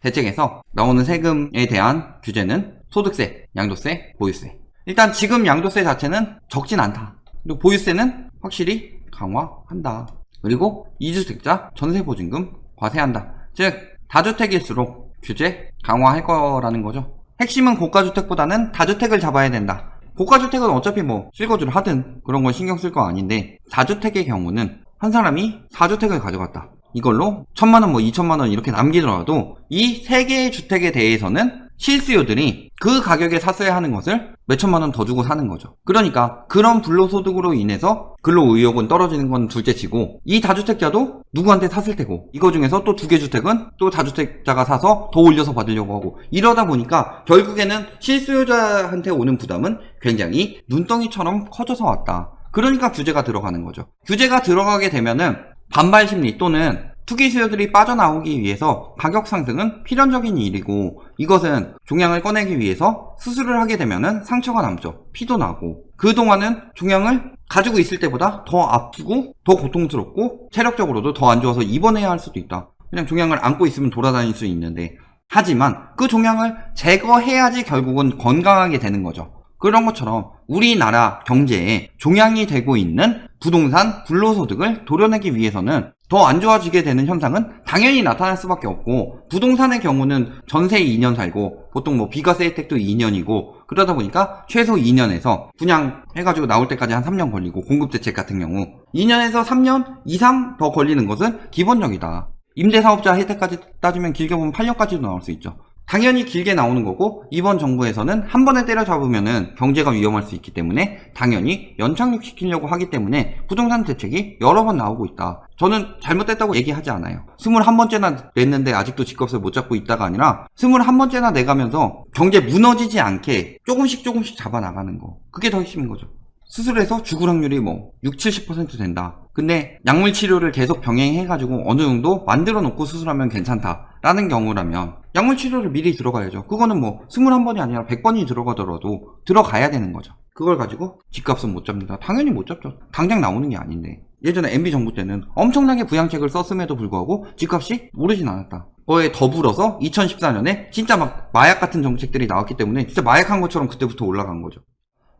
대책에서 나오는 세금에 대한 규제는 소득세, 양도세, 보유세. 일단 지금 양도세 자체는 적진 않다. 그리고 보유세는 확실히 강화한다. 그리고 2주택자 전세보증금 과세한다. 즉 다주택일수록 규제 강화할 거라는 거죠. 핵심은 고가주택보다는 다주택을 잡아야 된다. 고가주택은 어차피 뭐 실거주를 하든 그런 건 신경 쓸 거 아닌데, 다주택의 경우는 한 사람이 4주택을 가져갔다. 이걸로 1000만원 뭐 2000만원 이렇게 남기더라도 이 3개의 주택에 대해서는 실수요들이 그 가격에 샀어야 하는 것을 몇천만원 더 주고 사는 거죠. 그러니까 그런 불로소득으로 인해서 근로의욕은 떨어지는 건 둘째치고, 이 다주택자도 누구한테 샀을 테고, 이거 중에서 또 2개 주택은 또 다주택자가 사서 더 올려서 받으려고 하고, 이러다 보니까 결국에는 실수요자한테 오는 부담은 굉장히 눈덩이처럼 커져서 왔다. 그러니까 규제가 들어가는 거죠. 규제가 들어가게 되면은 반발 심리 또는 투기 수요들이 빠져나오기 위해서 가격 상승은 필연적인 일이고, 이것은 종양을 꺼내기 위해서 수술을 하게 되면은 상처가 남죠. 피도 나고, 그동안은 종양을 가지고 있을 때보다 더 아프고 더 고통스럽고 체력적으로도 더 안 좋아서 입원해야 할 수도 있다. 그냥 종양을 안고 있으면 돌아다닐 수 있는데, 하지만 그 종양을 제거해야지 결국은 건강하게 되는 거죠. 그런 것처럼 우리나라 경제에 종양이 되고 있는 부동산 불로소득을 도려내기 위해서는 더 안 좋아지게 되는 현상은 당연히 나타날 수밖에 없고, 부동산의 경우는 전세 2년 살고 보통 뭐 비과세 혜택도 2년이고, 그러다 보니까 최소 2년에서 분양해가지고 나올 때까지 한 3년 걸리고, 공급대책 같은 경우 2년에서 3년 이상 더 걸리는 것은 기본적이다. 임대사업자 혜택까지 따지면 길게 보면 8년까지도 나올 수 있죠. 당연히 길게 나오는 거고, 이번 정부에서는 한 번에 때려잡으면은 경제가 위험할 수 있기 때문에 당연히 연착륙시키려고 하기 때문에 부동산 대책이 여러 번 나오고 있다. 저는 잘못됐다고 얘기하지 않아요. 21번째나 냈는데 아직도 집값을 못 잡고 있다가 아니라 21번째나 내가면서 경제 무너지지 않게 조금씩 잡아나가는 거. 그게 더 핵심인 거죠. 수술해서 죽을 확률이 뭐 60-70% 된다. 근데 약물 치료를 계속 병행해가지고 어느 정도 만들어 놓고 수술하면 괜찮다라는 경우라면 약물 치료를 미리 들어가야죠. 그거는 뭐 21번이 아니라 100번이 들어가더라도 들어가야 되는 거죠. 그걸 가지고 집값은 못 잡는다. 당연히 못 잡죠. 당장 나오는 게 아닌데. 예전에 MB 정부 때는 엄청나게 부양책을 썼음에도 불구하고 집값이 오르진 않았다. 그거에 더불어서 2014년에 진짜 막 마약 같은 정책들이 나왔기 때문에 진짜 마약한 것처럼 그때부터 올라간 거죠.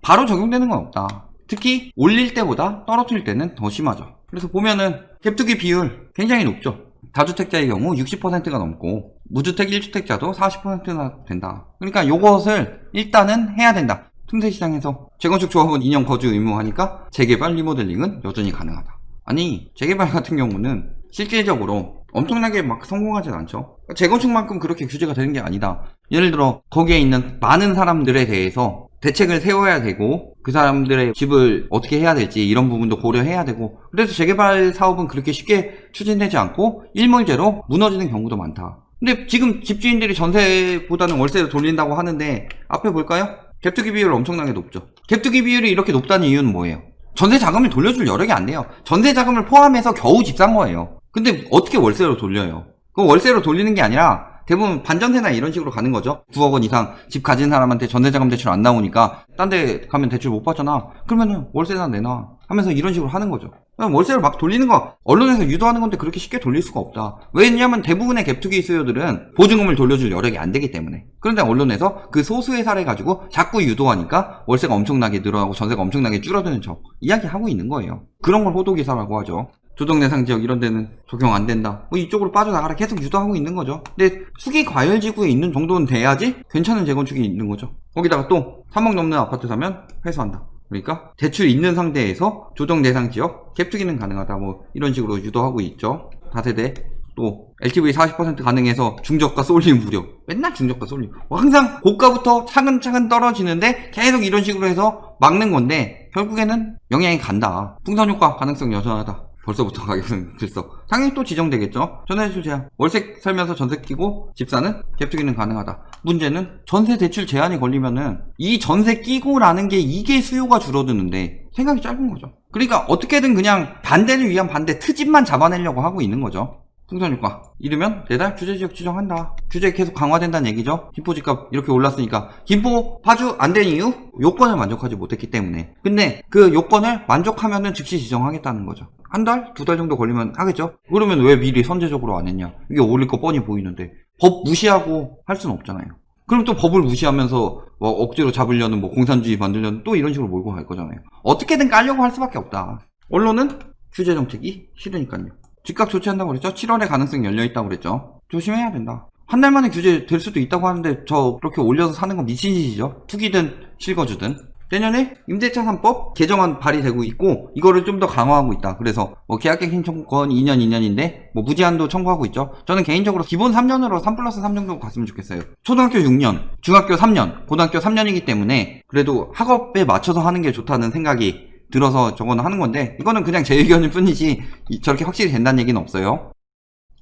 바로 적용되는 건 없다. 특히 올릴 때보다 떨어뜨릴 때는 더 심하죠. 그래서 보면은 갭투기 비율 굉장히 높죠. 다주택자의 경우 60%가 넘고 무주택 1주택자도 40%나 된다. 그러니까 요것을 일단은 해야 된다. 틈새시장에서 재건축 조합은 2년 거주 의무하니까 재개발 리모델링은 여전히 가능하다. 아니, 재개발 같은 경우는 실질적으로 엄청나게 막 성공하진 않죠. 재건축만큼 그렇게 규제가 되는 게 아니다. 예를 들어 거기에 있는 많은 사람들에 대해서 대책을 세워야 되고, 그 사람들의 집을 어떻게 해야 될지 이런 부분도 고려해야 되고, 그래서 재개발 사업은 그렇게 쉽게 추진되지 않고 일몰제로 무너지는 경우도 많다. 근데 지금 집주인들이 전세보다는 월세로 돌린다고 하는데 앞에 볼까요? 갭투기 비율 엄청나게 높죠. 갭투기 비율이 이렇게 높다는 이유는 뭐예요? 전세 자금을 돌려줄 여력이 안 돼요. 전세 자금을 포함해서 겨우 집 산 거예요. 근데 어떻게 월세로 돌려요? 그 월세로 돌리는 게 아니라 대부분 반전세나 이런 식으로 가는 거죠. 9억 원 이상 집 가진 사람한테 전세자금 대출 안 나오니까 딴 데 가면 대출 못 받잖아. 그러면은 월세나 내놔 하면서 이런 식으로 하는 거죠. 월세를 막 돌리는 거 언론에서 유도하는 건데 그렇게 쉽게 돌릴 수가 없다. 왜냐면 대부분의 갭투기 수요들은 보증금을 돌려줄 여력이 안 되기 때문에. 그런데 언론에서 그 소수의 사례 가지고 자꾸 유도하니까 월세가 엄청나게 늘어나고 전세가 엄청나게 줄어드는 척 이야기하고 있는 거예요. 그런 걸 호도기사라고 하죠. 조정대상지역 이런 데는 적용 안 된다. 뭐 이쪽으로 빠져나가라 계속 유도하고 있는 거죠. 근데 수기 과열지구에 있는 정도는 돼야지 괜찮은 재건축이 있는 거죠. 거기다가 또 3억 넘는 아파트 사면 회수한다. 그러니까 대출 있는 상태에서 조정대상지역 갭투기는 가능하다. 뭐 이런 식으로 유도하고 있죠. 다세대 또 LTV 40% 가능해서 중저가 쏠림 무료. 맨날 중저가 쏠림. 항상 고가부터 차근차근 떨어지는데 계속 이런 식으로 해서 막는 건데 결국에는 영향이 간다. 풍선 효과 가능성 여전하다. 벌써부터 가격은 들썩. 당연히 또 지정되겠죠. 전세대출 제한. 월세 살면서 전세 끼고 집 사는 갭투기는 가능하다. 문제는 전세 대출 제한이 걸리면은 이 전세 끼고라는 게 이게 수요가 줄어드는데 생각이 짧은 거죠. 그러니까 어떻게든 그냥 반대를 위한 반대 트집만 잡아내려고 하고 있는 거죠. 풍선효과. 이르면 매달 규제지역 지정한다. 규제 계속 강화된다는 얘기죠. 김포 집값 이렇게 올랐으니까. 김포 파주 안 된 이유? 요건을 만족하지 못했기 때문에. 근데 그 요건을 만족하면은 즉시 지정하겠다는 거죠. 한 달? 2달 정도 걸리면 하겠죠? 그러면 왜 미리 선제적으로 안 했냐? 이게 올릴 거 뻔히 보이는데. 법 무시하고 할 수는 없잖아요. 그럼 또 법을 무시하면서 뭐 억지로 잡으려는 뭐 공산주의 만들려는 또 이런 식으로 몰고 갈 거잖아요. 어떻게든 깔려고 할 수밖에 없다. 언론은 규제 정책이 싫으니까요. 즉각 조치한다고 그랬죠? 7월에 가능성이 열려있다고 그랬죠? 조심해야 된다. 한 달 만에 규제 될 수도 있다고 하는데 저 그렇게 올려서 사는 건 미친 짓이죠. 투기든 실거주든. 내년에 임대차 3법 개정안 발의되고 있고 이거를 좀 더 강화하고 있다. 그래서 뭐 계약갱신 청구권 2년 2년인데 뭐 무제한도 청구하고 있죠. 저는 개인적으로 기본 3년으로 3+3 정도 갔으면 좋겠어요. 초등학교 6년, 중학교 3년, 고등학교 3년이기 때문에 그래도 학업에 맞춰서 하는 게 좋다는 생각이 들어서 저거는 하는 건데 이거는 그냥 제 의견일 뿐이지 저렇게 확실히 된다는 얘기는 없어요.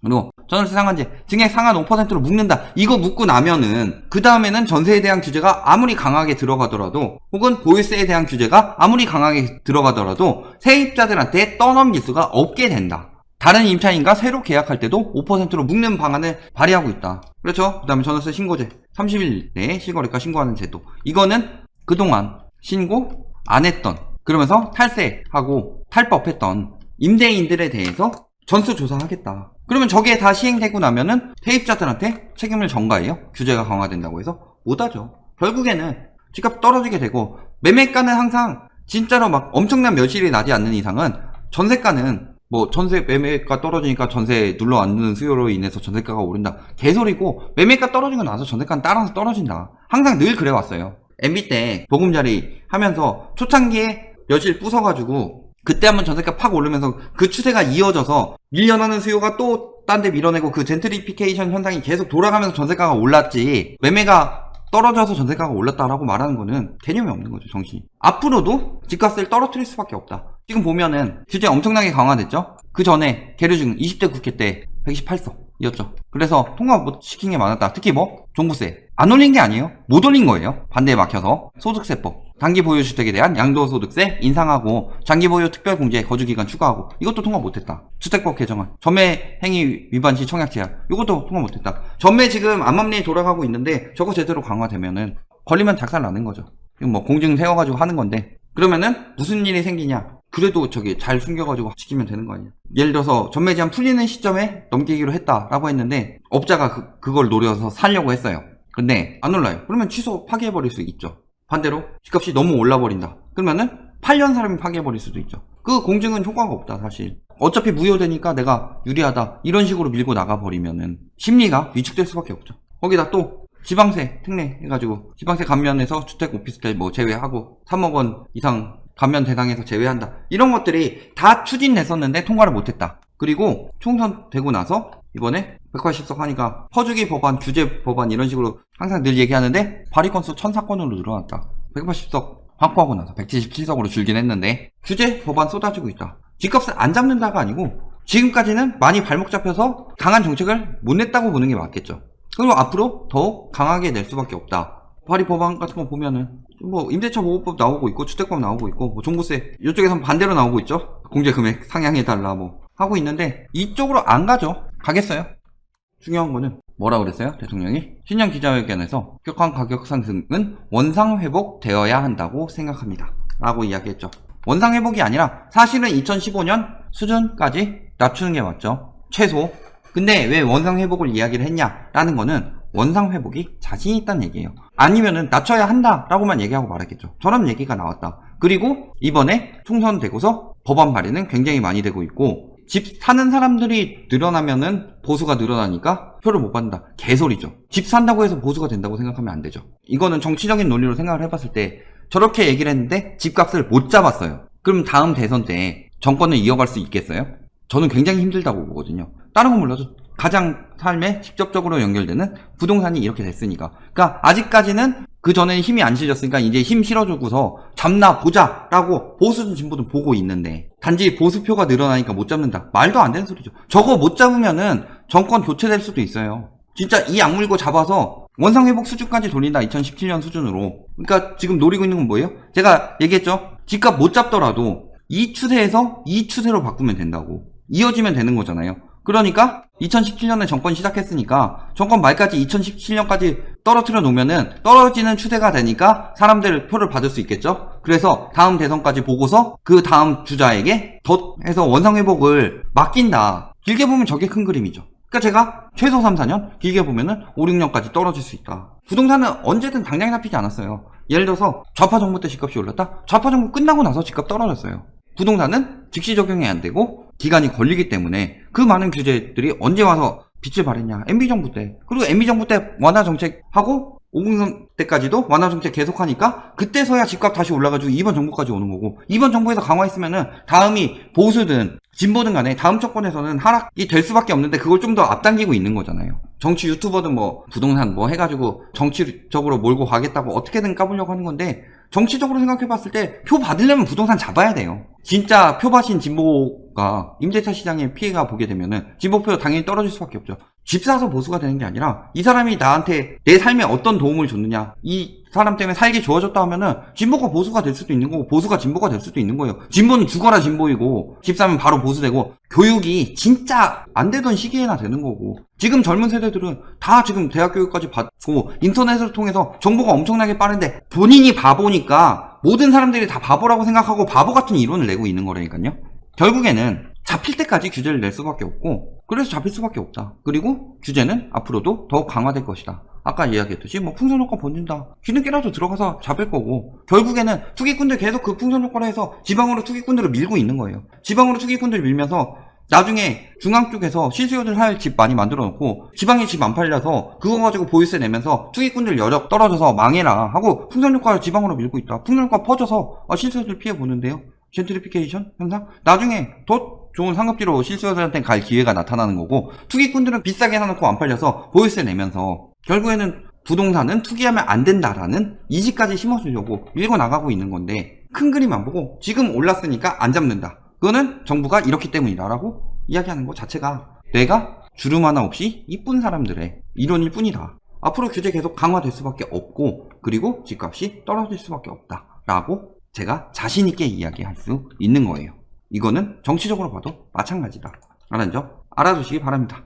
그리고 전월세 상한제 증액 상한 5%로 묶는다. 이거 묶고 나면은 그 다음에는 전세에 대한 규제가 아무리 강하게 들어가더라도 혹은 보유세에 대한 규제가 아무리 강하게 들어가더라도 세입자들한테 떠넘길 수가 없게 된다. 다른 임차인과 새로 계약할 때도 5%로 묶는 방안을 발의하고 있다. 그렇죠? 그 다음에 전월세 신고제 30일 내에 실거래가 신고하는 제도. 이거는 그동안 신고 안 했던 그러면서 탈세하고 탈법했던 임대인들에 대해서 전수조사하겠다. 그러면 저게 다 시행되고 나면은 세입자들한테 책임을 전가해요. 규제가 강화된다고 해서 못하죠. 결국에는 집값 떨어지게 되고 매매가는 항상 진짜로 막 엄청난 매실이 나지 않는 이상은 전세가는 뭐 전세 매매가 떨어지니까 전세 눌러앉는 수요로 인해서 전세가가 오른다. 개소리고 매매가 떨어지고 나서 전세가는 따라서 떨어진다. 항상 늘 그래왔어요. MB 때 보금자리 하면서 초창기에 매실 부숴가지고 그때 한번 전세가 팍 오르면서 그 추세가 이어져서 밀려나는 수요가 또 딴 데 밀어내고 그 젠트리피케이션 현상이 계속 돌아가면서 전세가가 올랐지 매매가 떨어져서 전세가가 올랐다라고 말하는 거는 개념이 없는 거죠. 정신이. 앞으로도 집값을 떨어뜨릴 수밖에 없다. 지금 보면은 규제 엄청나게 강화됐죠. 그 전에 계류중 20대 국회 때 128석이었죠. 그래서 통과 못 시킨 게 많았다. 특히 뭐 종부세 안 올린 게 아니에요. 못 올린 거예요. 반대에 막혀서. 소득세법 단기 보유 주택에 대한 양도소득세 인상하고 장기 보유 특별공제 거주기간 추가하고 이것도 통과 못했다. 주택법 개정안 전매 행위 위반 시 청약 제한 이것도 통과 못했다. 전매 지금 암암리에 돌아가고 있는데 저거 제대로 강화되면은 걸리면 작살 나는 거죠. 이건 뭐 공증 세워가지고 하는 건데 그러면은 무슨 일이 생기냐. 그래도 저기 잘 숨겨가지고 시키면 되는 거 아니야. 예를 들어서 전매 제한 풀리는 시점에 넘기기로 했다라고 했는데 업자가 그걸 노려서 살려고 했어요. 근데 안 올라요. 그러면 취소 파기해버릴 수 있죠. 반대로 집값이 너무 올라버린다. 그러면은 8년 사람이 파기해버릴 수도 있죠. 그 공증은 효과가 없다 사실. 어차피 무효되니까 내가 유리하다 이런 식으로 밀고 나가버리면은 심리가 위축될 수밖에 없죠. 거기다 또 지방세 특례 해가지고 지방세 감면해서 주택 오피스텔 뭐 제외하고 3억 원 이상 감면 대상에서 제외한다. 이런 것들이 다 추진됐었는데 통과를 못했다. 그리고 총선 되고 나서 이번에 180석 하니까 퍼주기 법안, 규제 법안 이런 식으로 항상 늘 얘기하는데 발의 건수 1000사건으로 늘어났다. 180석 확보하고 나서 177석으로 줄긴 했는데 규제 법안 쏟아지고 있다. 집값을 안 잡는다가 아니고 지금까지는 많이 발목 잡혀서 강한 정책을 못 냈다고 보는 게 맞겠죠. 그리고 앞으로 더욱 강하게 낼 수밖에 없다. 발의 법안 같은 거 보면은 뭐 임대차 보호법 나오고 있고 주택법 나오고 있고 뭐 종부세 이쪽에선 반대로 나오고 있죠. 공제 금액 상향해달라 뭐 하고 있는데 이쪽으로 안 가죠. 가겠어요? 중요한 거는 뭐라 그랬어요? 대통령이 신년 기자회견에서 급격한 가격 상승은 원상 회복되어야 한다고 생각합니다 라고 이야기했죠. 원상 회복이 아니라 사실은 2015년 수준까지 낮추는 게 맞죠. 최소. 근데 왜 원상 회복을 이야기를 했냐라는 거는 원상 회복이 자신 있다는 얘기예요. 아니면은 낮춰야 한다라고만 얘기하고 말했겠죠. 저런 얘기가 나왔다. 그리고 이번에 총선 되고서 법안 발의는 굉장히 많이 되고 있고 집 사는 사람들이 늘어나면은 보수가 늘어나니까 표를 못 받는다. 개소리죠. 집 산다고 해서 보수가 된다고 생각하면 안 되죠. 이거는 정치적인 논리로 생각을 해봤을 때 저렇게 얘기를 했는데 집값을 못 잡았어요. 그럼 다음 대선 때 정권을 이어갈 수 있겠어요? 저는 굉장히 힘들다고 보거든요. 다른 건 몰라도 가장 삶에 직접적으로 연결되는 부동산이 이렇게 됐으니까. 그러니까 아직까지는 그 전에는 힘이 안 실렸으니까 이제 힘 실어주고서 잡나 보자 라고 보수든 진보든 보고 있는데 단지 보수표가 늘어나니까 못 잡는다. 말도 안 되는 소리죠. 저거 못 잡으면은 정권 교체될 수도 있어요. 진짜 이 악물고 잡아서 원상회복 수준까지 돌린다. 2017년 수준으로. 그러니까 지금 노리고 있는 건 뭐예요? 제가 얘기했죠. 집값 못 잡더라도 이 추세에서 이 추세로 바꾸면 된다고. 이어지면 되는 거잖아요. 그러니까 2017년에 정권 시작했으니까 정권 말까지 2017년까지 떨어뜨려 놓으면은 떨어지는 추세가 되니까 사람들 표를 받을 수 있겠죠. 그래서 다음 대선까지 보고서 그 다음 주자에게 더 해서 원상회복을 맡긴다. 길게 보면 저게 큰 그림이죠. 그러니까 제가 최소 3, 4년, 길게 보면은 5, 6년까지 떨어질 수 있다. 부동산은 언제든 당장 잡히지 않았어요. 예를 들어서 좌파 정부 때 집값이 올랐다? 좌파 정부 끝나고 나서 집값 떨어졌어요. 부동산은 즉시 적용이 안 되고 기간이 걸리기 때문에 그 많은 규제들이 언제 와서 빛을 발했냐? MB정부 때. 그리고 MB정부 때 완화 정책하고 50선 때까지도 완화 정책 계속하니까 그때서야 집값 다시 올라가지고 이번 정부까지 오는 거고, 이번 정부에서 강화했으면은 다음이 보수든 진보든 간에 다음 정권에서는 하락이 될 수밖에 없는데 그걸 좀 더 앞당기고 있는 거잖아요. 정치 유튜버든 뭐 부동산 뭐 해가지고 정치적으로 몰고 가겠다고 어떻게든 까보려고 하는 건데, 정치적으로 생각해봤을 때 표 받으려면 부동산 잡아야 돼요. 진짜 표 받신 진보가 임대차 시장에 피해가 보게 되면은 진보표 당연히 떨어질 수밖에 없죠. 집 사서 보수가 되는 게 아니라 이 사람이 나한테 내 삶에 어떤 도움을 줬느냐, 이 사람 때문에 살기 좋아졌다 하면은 진보가 보수가 될 수도 있는 거고 보수가 진보가 될 수도 있는 거예요. 진보는 죽어라 진보이고 집 사면 바로 보수되고, 교육이 진짜 안 되던 시기에나 되는 거고, 지금 젊은 세대들은 다 지금 대학 교육까지 받고 인터넷을 통해서 정보가 엄청나게 빠른데 본인이 바보니까 모든 사람들이 다 바보라고 생각하고 바보 같은 이론을 내고 있는 거라니까요. 결국에는 잡힐 때까지 규제를 낼 수밖에 없고, 그래서 잡힐 수밖에 없다. 그리고 규제는 앞으로도 더욱 강화될 것이다. 아까 이야기했듯이 뭐 풍선효과 번진다, 뒤늦게라도 들어가서 잡을 거고, 결국에는 투기꾼들 계속 그 풍선효과를 해서 지방으로 투기꾼들을 밀고 있는 거예요. 지방으로 투기꾼들을 밀면서 나중에 중앙 쪽에서 실수요들 할 집 많이 만들어 놓고 지방에 집 안 팔려서 그거 가지고 보유세 내면서 투기꾼들 여력 떨어져서 망해라 하고 풍선효과를 지방으로 밀고 있다. 풍선효과 퍼져서 실수요들 피해 보는데요. 젠트리피케이션 현상? 나중에 더 좋은 상급지로 실수요들한테 갈 기회가 나타나는 거고, 투기꾼들은 비싸게 사놓고 안 팔려서 보유세 내면서 결국에는 부동산은 투기하면 안 된다라는 이지까지 심어주려고 밀고 나가고 있는 건데, 큰 그림 안 보고 지금 올랐으니까 안 잡는다, 그거는 정부가 이렇기 때문이다 라고 이야기하는 것 자체가 뇌가 주름 하나 없이 이쁜 사람들의 이론일 뿐이다. 앞으로 규제 계속 강화될 수밖에 없고, 그리고 집값이 떨어질 수밖에 없다 라고 제가 자신있게 이야기할 수 있는 거예요. 이거는 정치적으로 봐도 마찬가지다 라는 점 알아두시기 바랍니다.